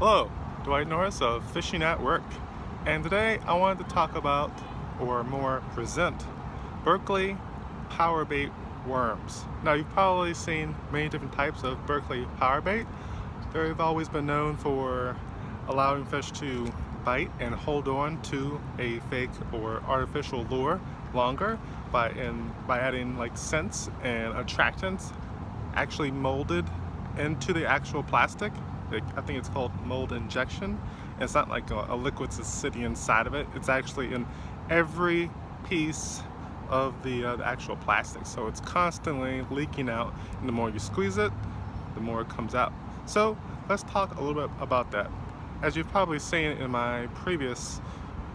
Hello, Dwight Norris of Fishing at Work, and today I wanted to talk about, or more present, Berkeley Powerbait worms. Now you've probably seen many different types of Berkeley Powerbait. They've always been known for allowing fish to bite and hold on to a fake or artificial lure longer by adding like scents and attractants actually molded into the actual plastic. I think it's called mold injection. And it's not like a liquid that's sitting inside of it. It's actually in every piece of the actual plastic. So it's constantly leaking out, and the more you squeeze it, the more it comes out. So let's talk a little bit about that. As you've probably seen in my previous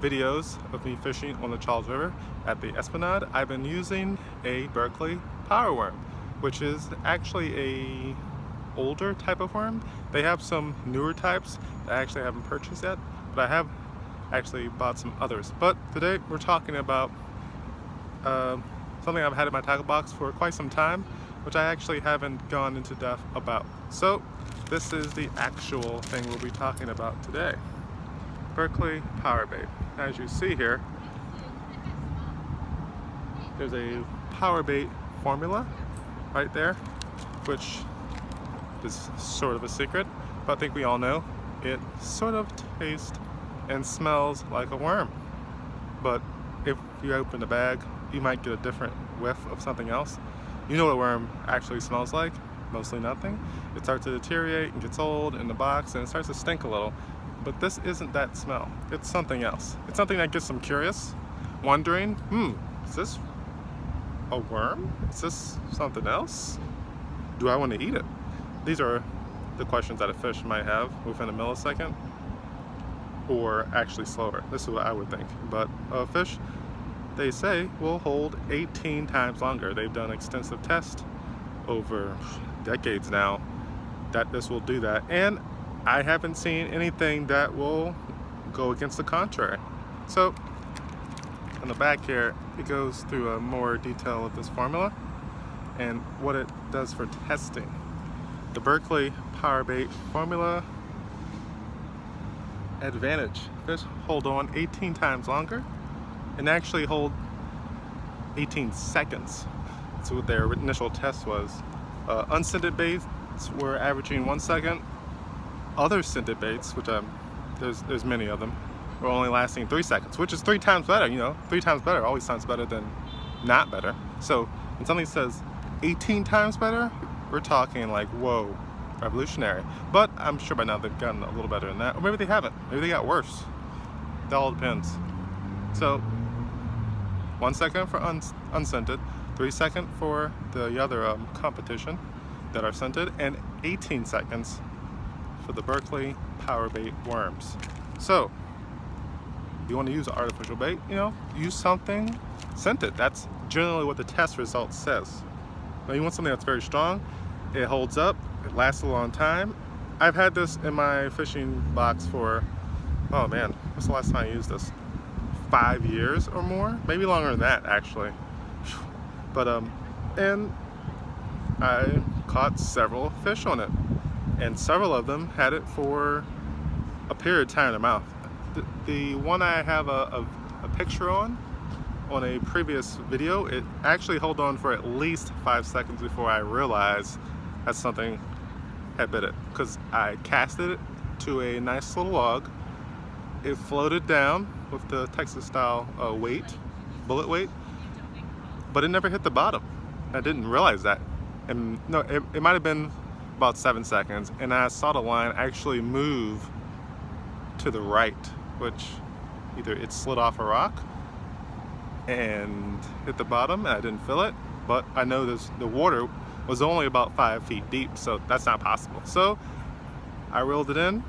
videos of me fishing on the Charles River at the Esplanade, I've been using a Berkeley Power Worm, which is actually a older type of worm. They have some newer types that I actually haven't purchased yet, but I have actually bought some others. But today we're talking about something I've had in my tackle box for quite some time, which I actually haven't gone into depth about. So this is the actual thing we'll be talking about today. Berkeley Powerbait. As you see here, there's a Powerbait formula right there, which is sort of a secret, but I think we all know it sort of tastes and smells like a worm. But if you open the bag, you might get a different whiff of something else. You know what a worm actually smells like? Mostly nothing. It starts to deteriorate and gets old in the box, and it starts to stink a little. But this isn't that smell. It's something else. It's something that gets them curious, wondering, is this a worm? Is this something else? Do I want to eat it? These are the questions that a fish might have within a millisecond, or actually slower. This is what I would think. But a fish, they say, will hold 18 times longer. They've done extensive tests over decades now that this will do that. And I haven't seen anything that will go against the contrary. So on the back here, it goes through a more detail of this formula and what it does for testing. The Berkeley Powerbait formula advantage: fish hold on 18 times longer and actually hold 18 seconds. That's what their initial test was. Unscented baits were averaging 1 second. Other scented baits, which there's many of them, were only lasting 3 seconds, which is 3 times better. You know, 3 times better always sounds better than not better. So when something says 18 times better, we're talking like, whoa, revolutionary. But I'm sure by now they've gotten a little better than that, or maybe they haven't. Maybe they got worse. That all depends. So 1 second for unscented, 3 seconds for the other competition that are scented, and 18 seconds for the Berkeley Powerbait worms. So if you want to use an artificial bait, use something scented. That's generally what the test result says. Now you want something that's very strong, it holds up, it lasts a long time. I've had this in my fishing box for, oh man, what's the last time I used this? 5 years or more? Maybe longer than that actually. But and I caught several fish on it, and several of them had it for a period of time in their mouth. The one I have a picture on a previous video, it actually held on for at least 5 seconds before I realized that something had bit it, because I casted it to a nice little log. It floated down with the Texas style bullet weight, but it never hit the bottom. I didn't realize that. And no, it might have been about 7 seconds, and I saw the line actually move to the right, which either it slid off a rock and hit the bottom and I didn't feel it, but I know the water was only about 5 feet deep, so that's not possible. So I reeled it in,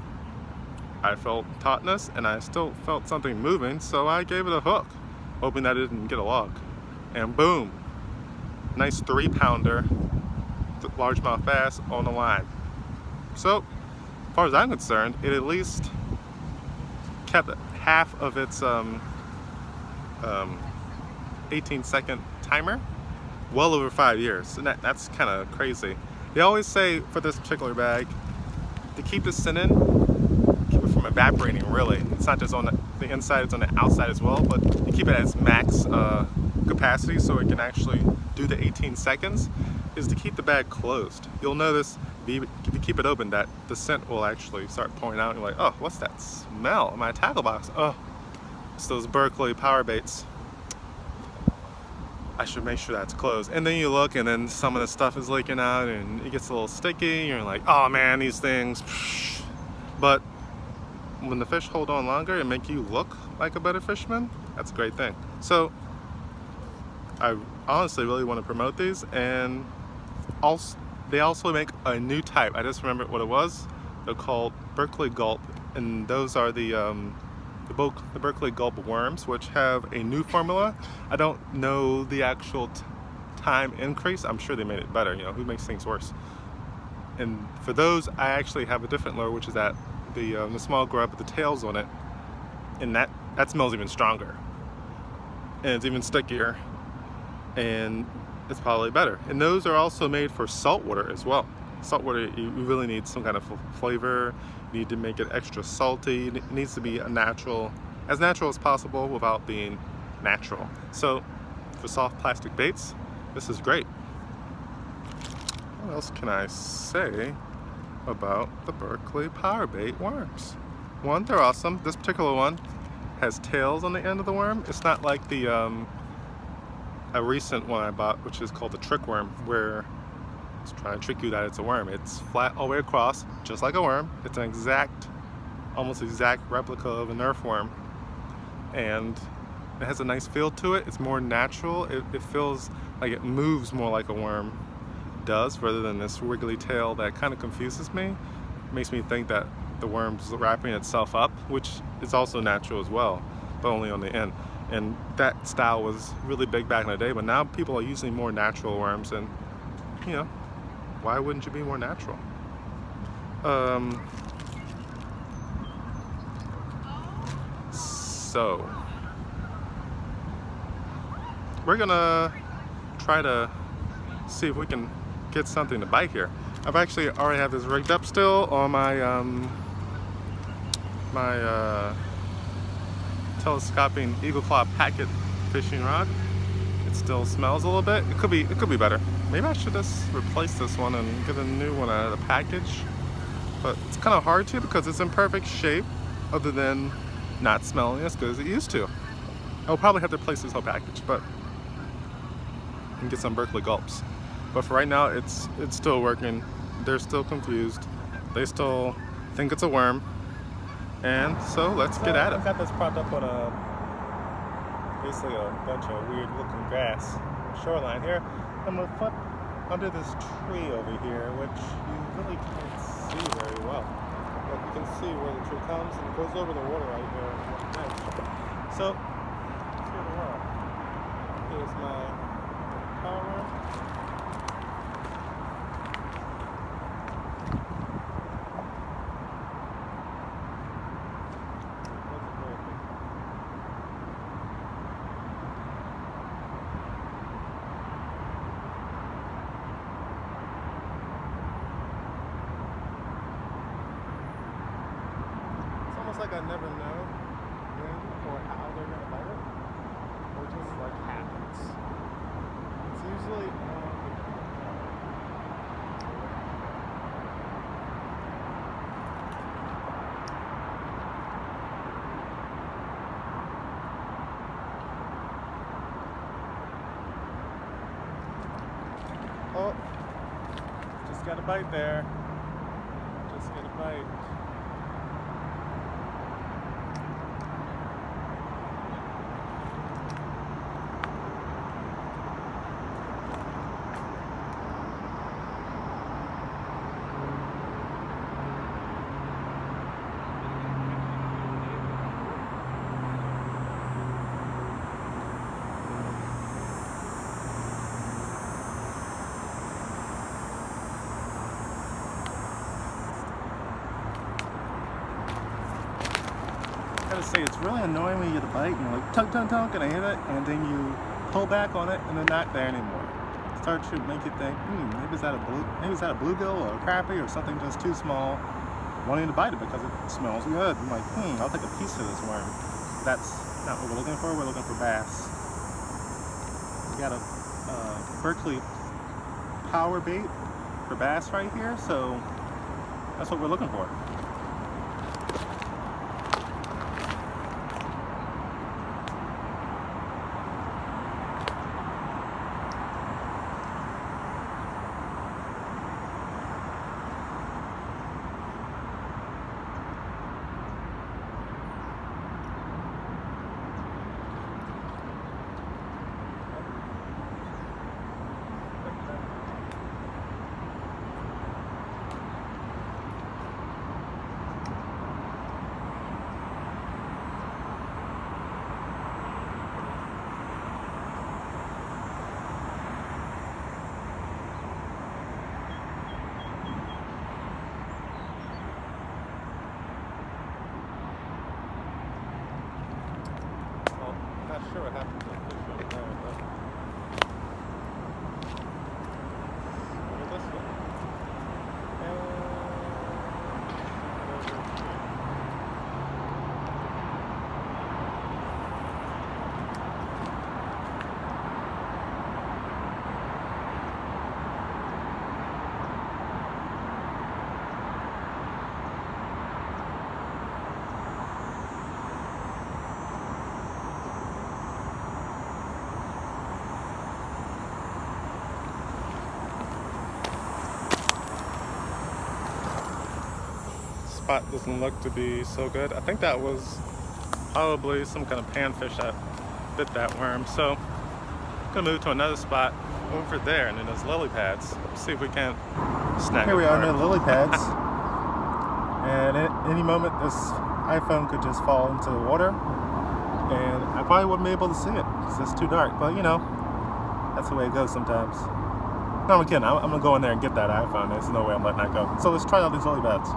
I felt tautness, and I still felt something moving, so I gave it a hook, hoping that it didn't get a log. And boom, nice 3-pounder largemouth bass on the line. So as far as I'm concerned, it at least kept half of its 18-second timer well over 5 years, and that's kind of crazy. They always say for this particular bag to keep the scented from evaporating, really. It's not just on the inside, it's on the outside as well, but you keep it at its max capacity so it can actually do the 18 seconds, is to keep the bag closed. You'll notice if you keep it open that the scent will actually start pouring out. You're like, oh, what's that smell in my tackle box? Oh, it's those Berkeley Powerbaits. I should make sure that's closed. And then you look and then some of the stuff is leaking out and it gets a little sticky. You're like, oh man, these things. But when the fish hold on longer and make you look like a better fisherman, that's a great thing. So I honestly really want to promote these, and also they also make a new type. I just remembered what it was. They're called Berkeley Gulp, and those are the Berkeley Gulp worms, which have a new formula. I don't know the actual time increase. I'm sure they made it better. You know, who makes things worse? And for those, I actually have a different lure, which is that the small grub with the tails on it, and that smells even stronger, and it's even stickier, and it's probably better. And those are also made for saltwater as well. Saltwater, you really need some kind of flavor. You need to make it extra salty. It needs to be as natural as possible without being natural. So for soft plastic baits, this is great. What else can I say about the Berkeley Powerbait worms? One, they're awesome. This particular one has tails on the end of the worm. It's not like a recent one I bought, which is called the trick worm, where it's trying to trick you that it's a worm. It's flat all the way across, just like a worm. It's an almost exact replica of an earthworm, and it has a nice feel to it. It's more natural. It feels like it moves more like a worm does, rather than this wiggly tail that kind of confuses me. It makes me think that the worm's wrapping itself up, which is also natural as well, but only on the end. And that style was really big back in the day, but now people are using more natural worms, and you know, why wouldn't you be more natural? So we're gonna try to see if we can get something to bite here. I've actually already have this rigged up still on my telescoping Eagle Claw Packet fishing rod. It still smells a little bit. It could be better. Maybe I should just replace this one and get a new one out of the package. But it's kind of hard to, because it's in perfect shape, other than not smelling as good as it used to. I'll probably have to replace this whole package, but and get some Berkeley Gulps. But for right now, it's still working. They're still confused. They still think it's a worm. And so let's get at it. I've got this propped up on basically a bunch of weird looking grass shoreline here. I'm gonna flip under this tree over here, which you really can't see very well. But you can see where the tree comes, and it goes over the water right here on the edge. So, here we are. Here's my power worm. Like I never know when or how they're going to bite it, or just like happens. It's usually oh, just got a bite there. Just got a bite. I gotta say, it's really annoying when you get a bite and you're like, tug, tug, tug, and I hit it, and then you pull back on it, and they're not there anymore. It starts to make you think, maybe is that a bluegill or a crappie or something just too small. wanting to bite it because it smells good. I'm like, I'll take a piece of this worm. That's not what we're looking for. We're looking for bass. We got a Berkeley Powerbait for bass right here, so that's what we're looking for. Not sure what happened to the fish right there, but over this way. Spot doesn't look to be so good. I think that was probably some kind of panfish that bit that worm. So I'm gonna move to another spot over there, and then those lily pads. Let's see if we can snag. Here we are near the lily pads, and at any moment this iPhone could just fall into the water, and I probably wouldn't be able to see it because it's too dark. But you know, that's the way it goes sometimes. No, I'm kidding. I'm gonna go in there and get that iPhone. There's no way I'm letting that go. So let's try out these lily pads.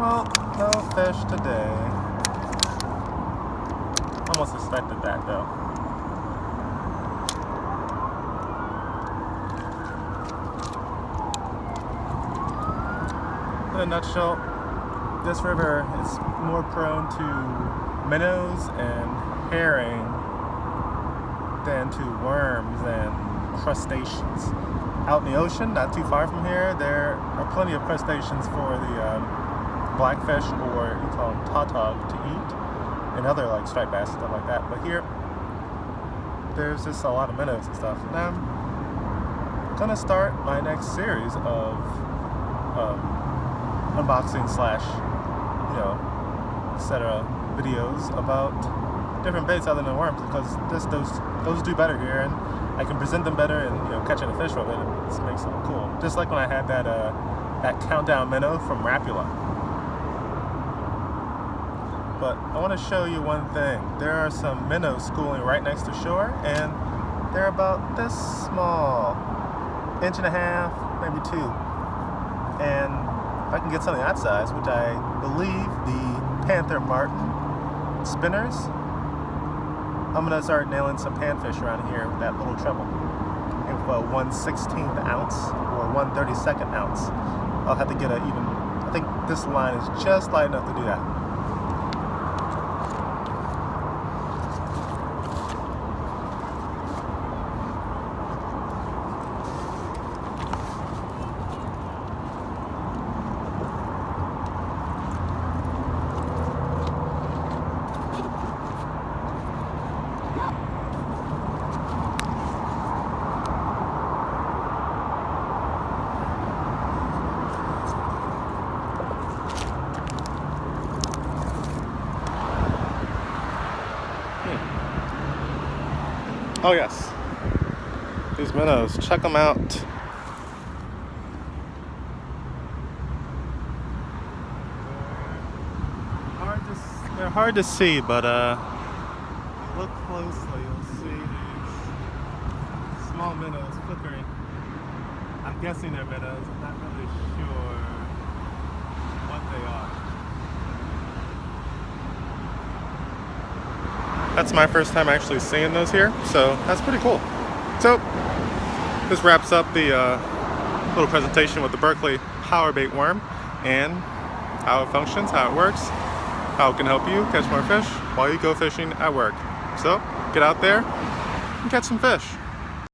Well, no fish today. Almost expected that though. In a nutshell, this river is more prone to minnows and herring than to worms and crustaceans. Out in the ocean, not too far from here, there are plenty of crustaceans for the blackfish, or you call them tautog, to eat, and other like striped bass and stuff like that. But here, there's just a lot of minnows and stuff. And I'm gonna start my next series of unboxing slash, etc. videos about different baits other than worms, because those do better here, and I can present them better, and catching a fish with it, it just makes them cool. Just like when I had that countdown minnow from Rapula. But I want to show you one thing. There are some minnows schooling right next to shore, and they're about this small, 1.5 inches, maybe 2. And if I can get something that size, which I believe the Panther Martin spinners, I'm gonna start nailing some panfish around here with that little treble. With a 1/16 ounce or 1/32 ounce. I'll have to get I think this line is just light enough to do that. Oh yes, these minnows, check them out. They're hard to see, but look closely, you'll see these small minnows flickering. I'm guessing they're minnows, I'm not really sure what they are. That's my first time actually seeing those here, so that's pretty cool. So, this wraps up the little presentation with the Berkeley Powerbait worm, and how it functions, how it works, how it can help you catch more fish while you go fishing at work. So, get out there and catch some fish.